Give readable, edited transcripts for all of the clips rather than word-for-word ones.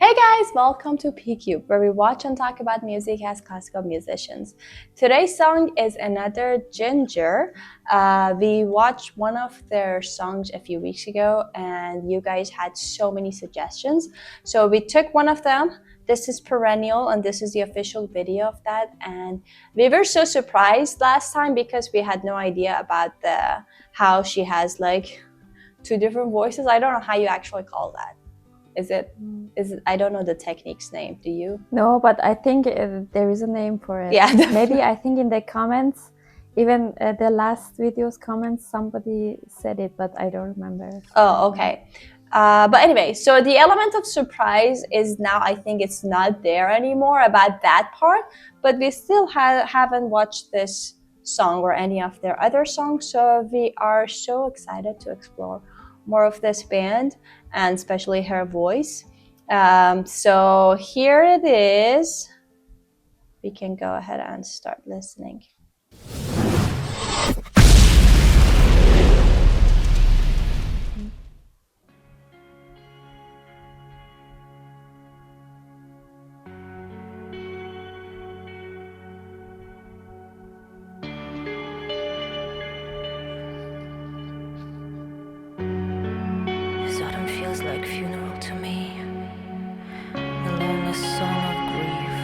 Hey guys, welcome to PCube, where we watch and talk about music as classical musicians. Today's song is another Jinjer. We watched one of their songs a few weeks ago, and you guys had so many suggestions. So we took one of them. This is Perennial, and this is the official video of that. And we were so surprised last time because we had no idea about how she has like two different voices. I don't know how you actually call that. Is it? I don't know the technique's name. Do you? No, but I think there is a name for it. Yeah. Maybe I think in the comments, even the last video's comments, somebody said it, but I don't remember. Oh, okay. But anyway, so the element of surprise is now, I think it's not there anymore about that part, but we still haven't watched this song or any of their other songs, so we are so excited to explore more of this band and especially her voice. So here it is. We can go ahead and start listening. This autumn feels like funeral to me, the longest song of grief,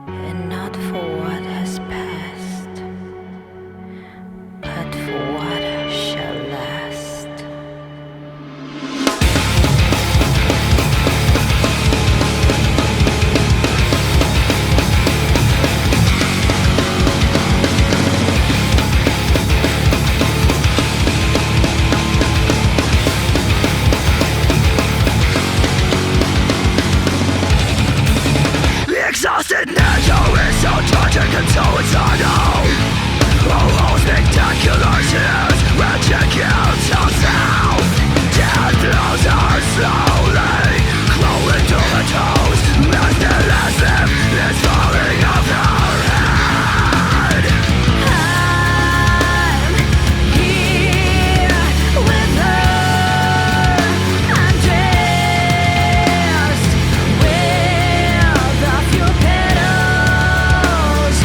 and not for what has passed, but for what shall last. Exhausted nature is so tragic and so eternal. Oh, spectacular tears, ridicules yourself. Death blows her slowly, crawling to her toes. Merciless limb is falling off her head. I'm here with her, I'm dressed with a few petals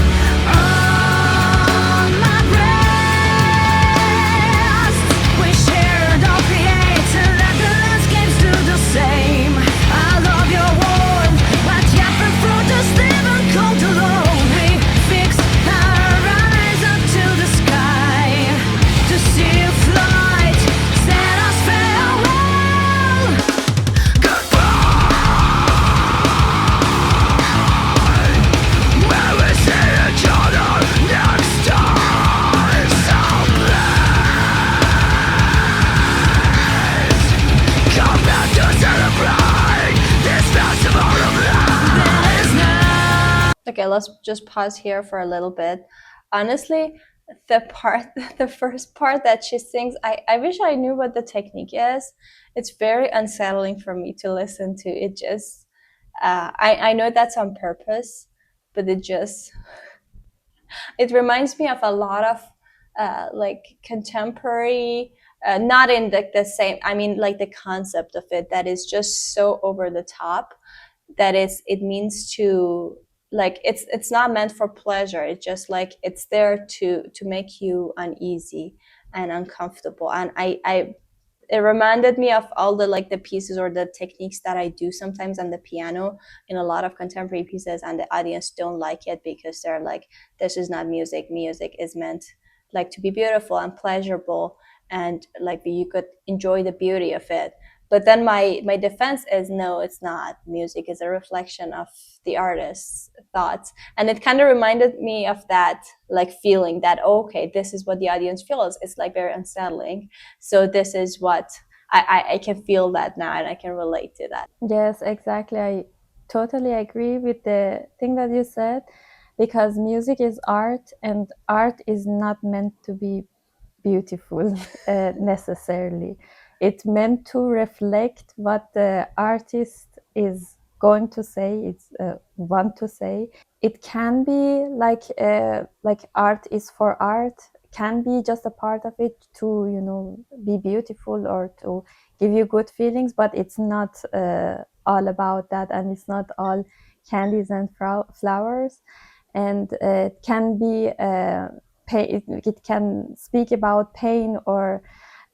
on my breast. We shared our creates and let the landscapes do the same. I love your warmth, but yet the fruit is even cold alone. We fix our eyes up to the sky to see a flight, set us farewell. Where we see each other next time. So please, come back to celebrate this festival of life. Okay, let's just pause here for a little bit. Honestly, the first part that she sings, I wish I knew what the technique is. It's very unsettling for me to listen to. It just, I know that's on purpose, but it reminds me of a lot of like contemporary, not in the same, I mean like the concept of it that is just so over the top that it means to like it's not meant for pleasure. It's just like it's there to make you uneasy and uncomfortable. And I it reminded me of all the like the pieces or the techniques that I do sometimes on the piano in a lot of contemporary pieces, and the audience don't like it because they're like, this is not music. Music is meant like to be beautiful and pleasurable, and like you could enjoy the beauty of it. But then my defense is, no, it's not. Music is a reflection of the artist's thoughts. And it kind of reminded me of that like feeling that, okay, this is what the audience feels. It's like very unsettling. So this is what I can feel that now, and I can relate to that. Yes, exactly. I totally agree with the thing that you said, because music is art, and art is not meant to be beautiful necessarily. It's meant to reflect what the artist is going to say, it's want to say. It can be like art is for art, can be just a part of it to, you know, be beautiful or to give you good feelings, but it's not all about that, and it's not all candies and flowers. And it can be it can speak about pain or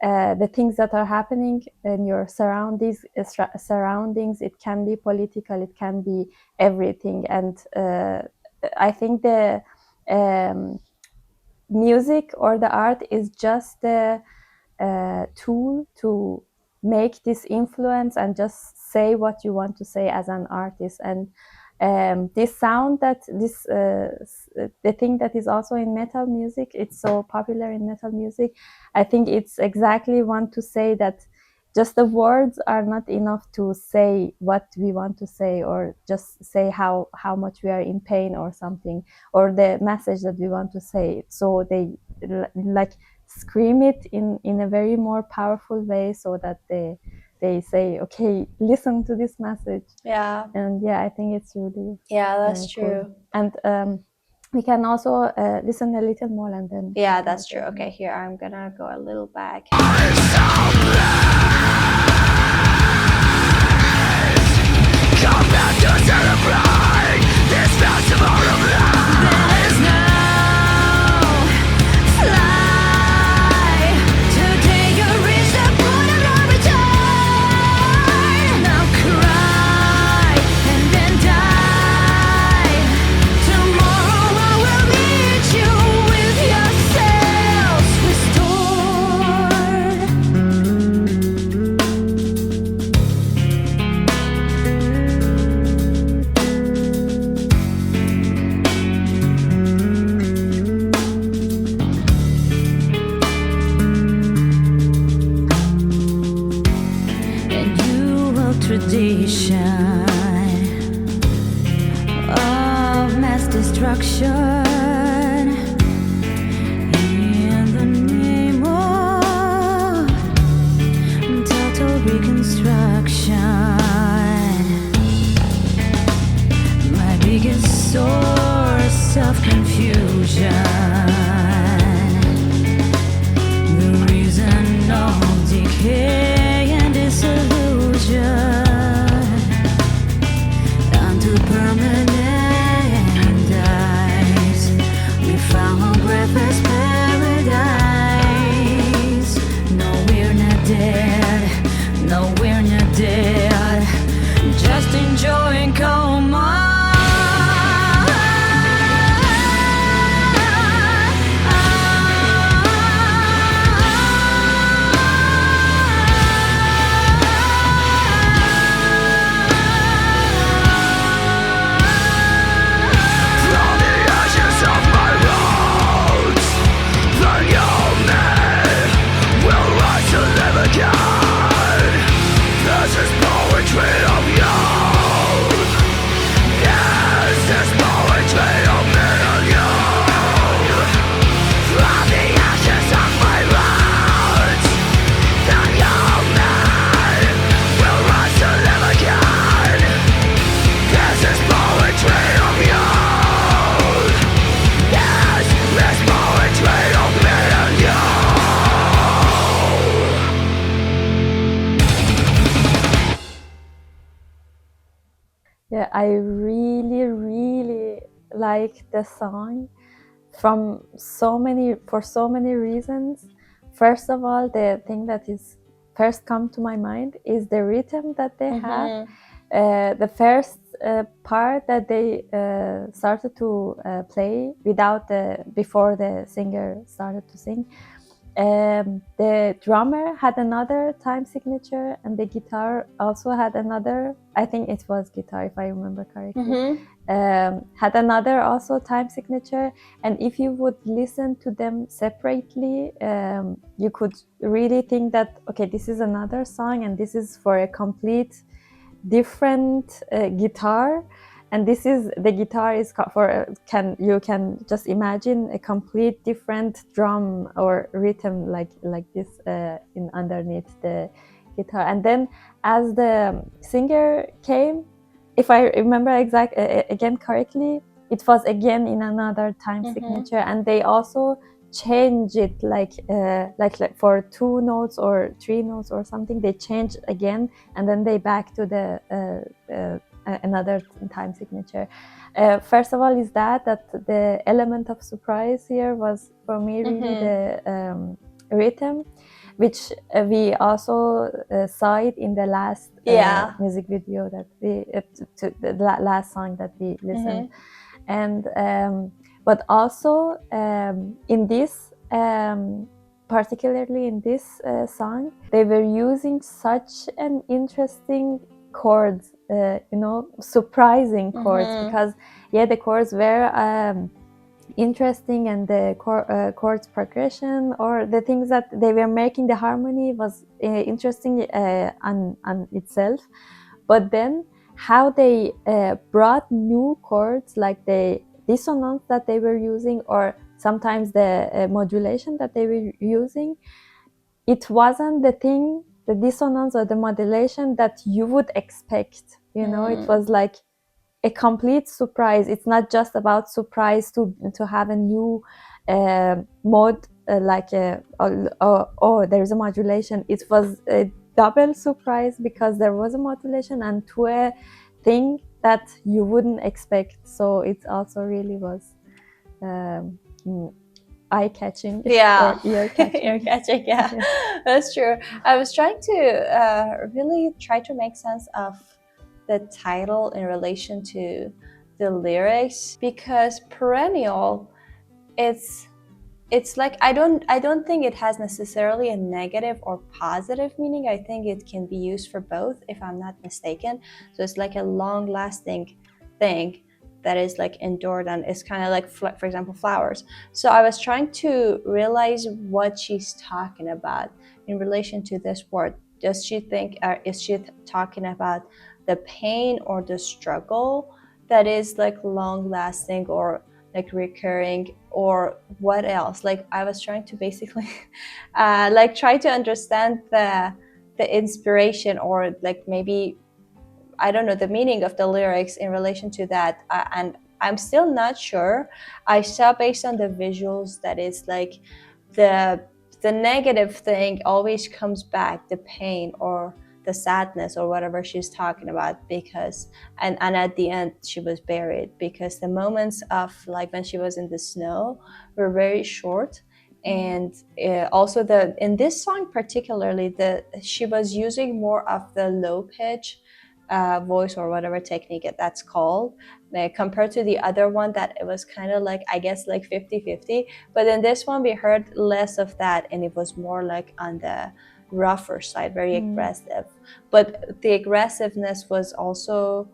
the things that are happening in your surroundings. It can be political, it can be everything. And I think the music or the art is just the tool to make this influence and just say what you want to say as an artist. And this sound that this the thing that is also in metal music, it's so popular in metal music. I think it's exactly want to say that just the words are not enough to say what we want to say, or just say how much we are in pain or something, or the message that we want to say. So they like scream it in a very more powerful way, so that they say, okay, listen to this message. Yeah. And yeah, I think it's really that's cool. true. And we can also listen a little more and then Yeah, that's true. Okay, here I'm gonna go a little back. Come back to celebrate this festival of life. There is no fly to take a risk that would not return. Now cry and then die. Tomorrow I will meet you with yourselves tradition of mass destruction in the name of total reconstruction. My biggest source of confusion, the reason of decay and disillusion. Permanent eyes, we found breathless paradise. No, we're not dead. No, we're not dead. Just enjoying coma. Yeah, I really like the song for so many reasons. First of all, the thing that is first come to my mind is the rhythm that they have. The first part that they started to play before the singer started to sing. The drummer had another time signature, and the guitar also had another. I think it was guitar, if I remember correctly. Had another also time signature, and if you would listen to them separately, you could really think that, okay, this is another song, and this is for a complete different guitar, and this is the guitar is for you can just imagine a complete different drum or rhythm like this in underneath the guitar. And then as the singer came, if I remember again correctly, it was again in another time signature, and they also change it like for 2 notes or 3 notes or something, they change again and then they back to the another time signature. First of all is that the element of surprise here was for me really the rhythm, which we also saw it in the last music video that we to the last song that we listened. And but also in this particularly in this song, they were using such an interesting chords, surprising chords, because the chords were interesting, and the chords progression or the things that they were making the harmony was interesting on itself. But then how they brought new chords, like the dissonance that they were using, or sometimes the modulation that they were using, it wasn't the dissonance or the modulation that you would expect. It was like a complete surprise. It's not just about surprise to have a new mode, there's a modulation. It was a double surprise because there was a modulation and to a thing that you wouldn't expect. So it also really was eye-catching. Yeah. Or ear-catching. Ear-catching, yeah. That's true. I was trying to really try to make sense of the title in relation to the lyrics, because Perennial, it's like I don't think it has necessarily a negative or positive meaning. I think it can be used for both, if I'm not mistaken. So it's like a long-lasting thing that is like endured, and it's kind of like, for example, flowers. So I was trying to realize what she's talking about in relation to this word. Does she think, is she talking about the pain or the struggle that is like long-lasting or like recurring, or what else? Like I was trying to basically like try to understand the inspiration, or like maybe, I don't know, the meaning of the lyrics in relation to that. And I'm still not sure. I saw based on the visuals that it's like the negative thing always comes back, the pain or the sadness or whatever she's talking about, because and at the end she was buried, because the moments of like when she was in the snow were very short. And also in this song particularly, she was using more of the low pitch voice or whatever technique that's called, compared to the other one that it was kind of like, I guess, like 50-50. But in this one we heard less of that, and it was more like on the rougher side, very aggressive. But the aggressiveness was also,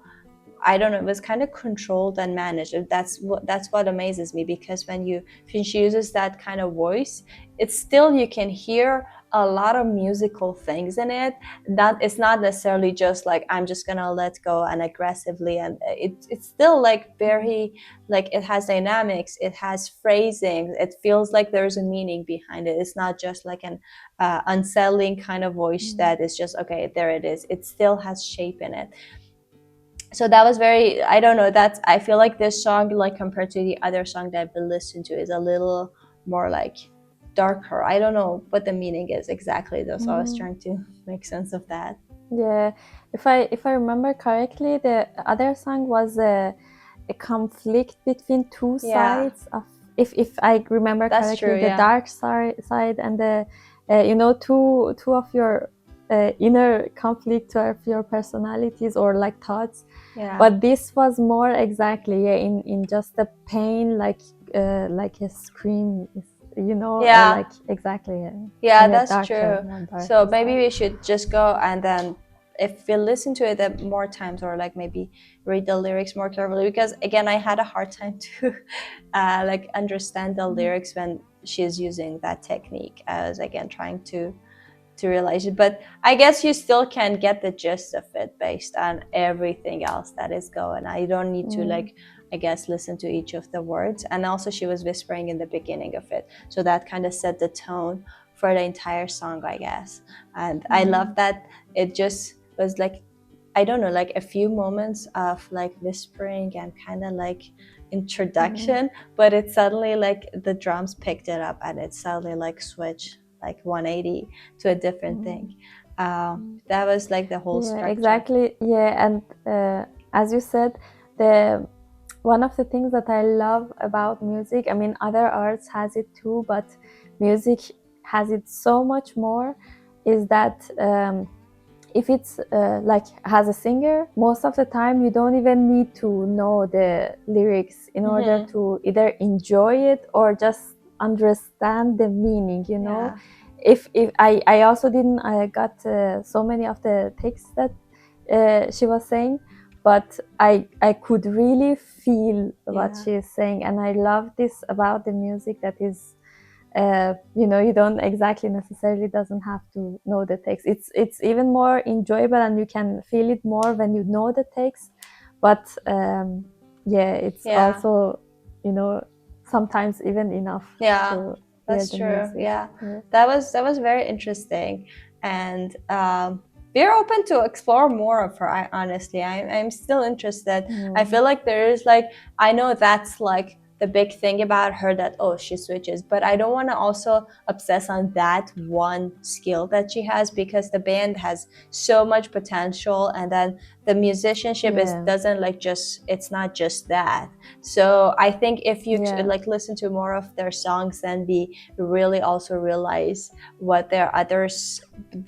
I don't know, it was kind of controlled and managed. That's what amazes me, because when she uses that kind of voice, it's still, you can hear a lot of musical things in it. That it's not necessarily just like, I'm just gonna let go and aggressively, and it's still like very, like it has dynamics, it has phrasing, it feels like there's a meaning behind it. It's not just like an unsettling kind of voice that is just, okay, there it is. It still has shape in it. So that was very, I don't know, that's, I feel like this song, like compared to the other song that I've been listening to, is a little more like darker. I don't know what the meaning is exactly though, so I was trying to make sense of that. Yeah, if I remember correctly, the other song was a conflict between two sides of, if I remember correctly, true, the dark side and the two of your inner conflict, two of your personalities or like thoughts. But this was more exactly in just the pain, like a scream, like exactly. That's true. So maybe we should just go, and then if we listen to it more times, or like maybe read the lyrics more carefully, because again, I had a hard time to like understand the lyrics when she's using that technique. I was again trying to realize it, but I guess you still can get the gist of it based on everything else that is going on. You don't need to like, I guess, listen to each of the words. And also she was whispering in the beginning of it, so that kind of set the tone for the entire song, I guess. And I love that it just was like, I don't know, like a few moments of like whispering and kind of like introduction, but it suddenly like the drums picked it up and it suddenly like switched like 180 to a different thing. That was like the whole structure. Exactly. Yeah, and as you said, the one of the things that I love about music, I mean, other arts has it too, but music has it so much more, is that if it's like has a singer, most of the time you don't even need to know the lyrics in order to either enjoy it or just understand the meaning, you know. Yeah. If I also didn't got so many of the texts that she was saying, but I could really feel what she is saying, and I love this about the music, that is you know, you don't exactly necessarily doesn't have to know the text. It's even more enjoyable and you can feel it more when you know the text, but yeah, it's also, you know, sometimes even enough to that's hear the true. music. That was very interesting, and we're open to explore more of her. Honestly, I'm still interested. I feel like there is like, I know that's like the big thing about her, that oh, she switches, but I don't want to also obsess on that one skill that she has, because the band has so much potential, and then the musicianship is doesn't like just, it's not just that. So I think if you like listen to more of their songs, then we really also realize what their others,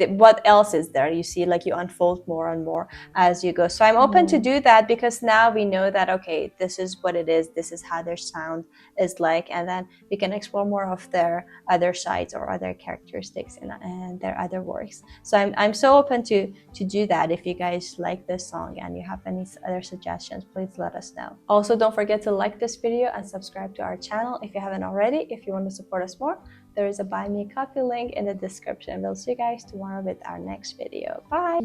what else is there. You see, like you unfold more and more as you go. So I'm open to do that, because now we know that okay, this is what it is, this is how their sound is like, and then we can explore more of their other sides or other characteristics and their other works. So I'm so open to do that. If you guys like this song and you have any other suggestions, please let us know. Also, don't forget to like this video and subscribe to our channel if you haven't already. If you want to support us more, there is a buy me a coffee link in the description. We'll see you guys tomorrow with our next video. Bye.